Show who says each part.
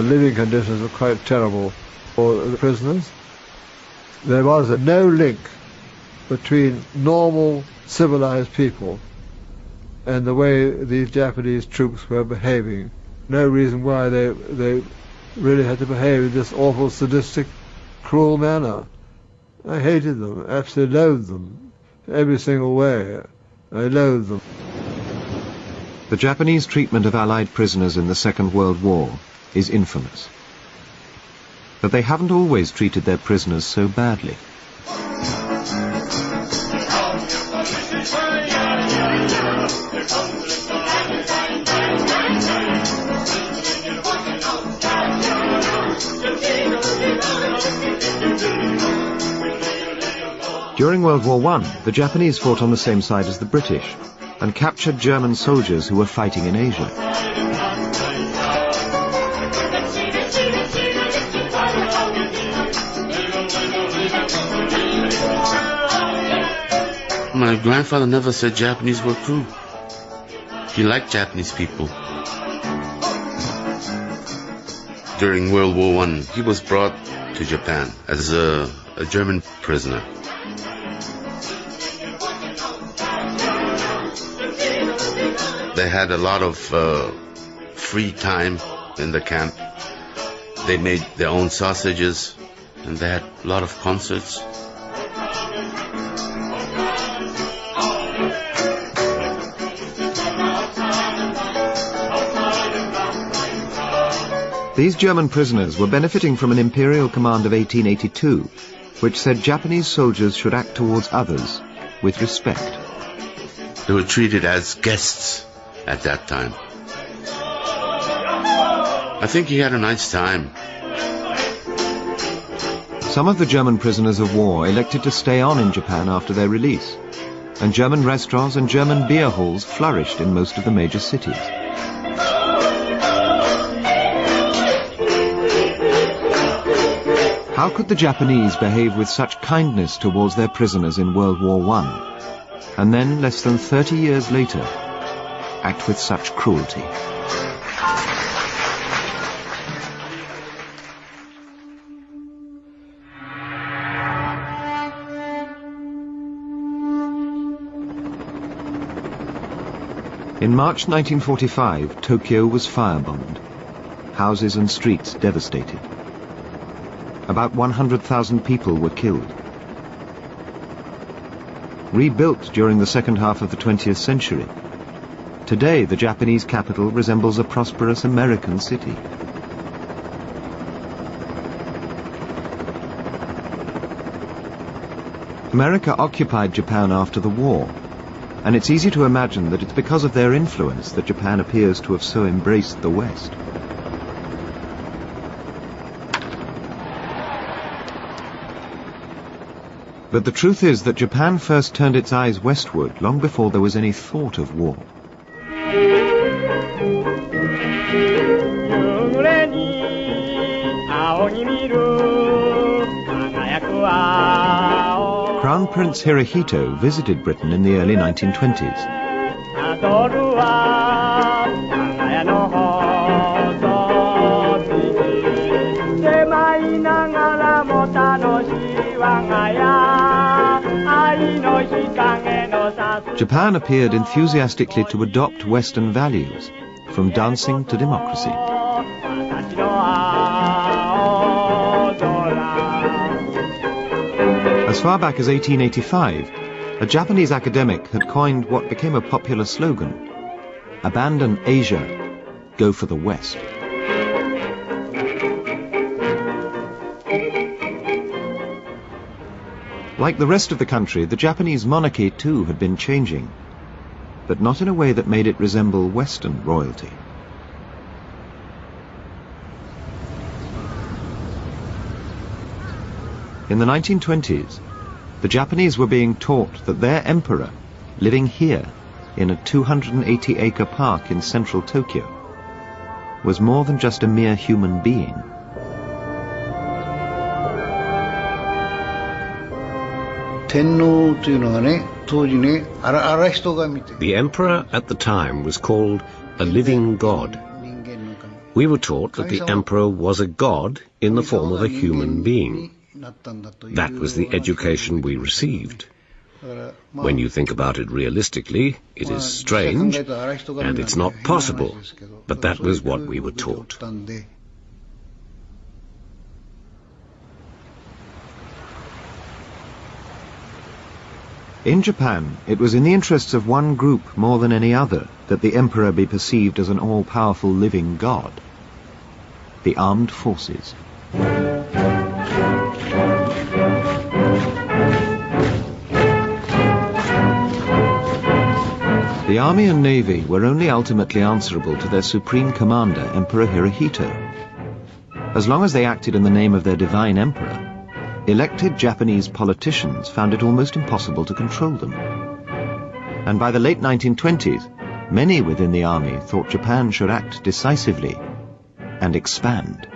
Speaker 1: the living conditions were quite terrible for the prisoners. There was no link between normal, civilized people and the way these Japanese troops were behaving. No reason why they really had to behave in this awful, sadistic, cruel manner. I hated them, absolutely loathed them, every single way. I loathed them.
Speaker 2: The Japanese treatment of Allied prisoners in the Second World War is infamous. But they haven't always treated their prisoners so badly. During World War I, the Japanese fought on the same side as the British and captured German soldiers who were fighting in Asia.
Speaker 3: My grandfather never said Japanese were cruel. He liked Japanese people. During World War I, he was brought to Japan as a German prisoner. They had a lot of free time in the camp. They made their own sausages, and they had a lot of concerts.
Speaker 2: These German prisoners were benefiting from an imperial command of 1882, which said Japanese soldiers should act towards others with respect.
Speaker 3: They were treated as guests at that time. I think he had a nice time.
Speaker 2: Some of the German prisoners of war elected to stay on in Japan after their release, and German restaurants and German beer halls flourished in most of the major cities. How could the Japanese behave with such kindness towards their prisoners in World War I, and then, less than 30 years later, act with such cruelty? In March 1945, Tokyo was firebombed, houses and streets devastated. About 100,000 people were killed. Rebuilt during the second half of the 20th century, today the Japanese capital resembles a prosperous American city. America occupied Japan after the war, and it's easy to imagine that it's because of their influence that Japan appears to have so embraced the West. But the truth is that Japan first turned its eyes westward long before there was any thought of war. Crown Prince Hirohito visited Britain in the early 1920s. Japan appeared enthusiastically to adopt Western values, from dancing to democracy. As far back as 1885, a Japanese academic had coined what became a popular slogan: "Abandon Asia, go for the West." Like the rest of the country, the Japanese monarchy too had been changing, but not in a way that made it resemble Western royalty. In the 1920s, the Japanese were being taught that their emperor, living here in a 280-acre park in central Tokyo, was more than just a mere human being.
Speaker 4: The emperor at the time was called a living god. We were taught that the emperor was a god in the form of a human being. That was the education we received. When you think about it realistically, it is strange, and it's not possible, but that was what we were taught.
Speaker 2: In Japan, it was in the interests of one group more than any other that the emperor be perceived as an all-powerful living god: the armed forces. The army and navy were only ultimately answerable to their supreme commander, Emperor Hirohito. As long as they acted in the name of their divine emperor, elected Japanese politicians found it almost impossible to control them. And by the late 1920s, many within the army thought Japan should act decisively and expand.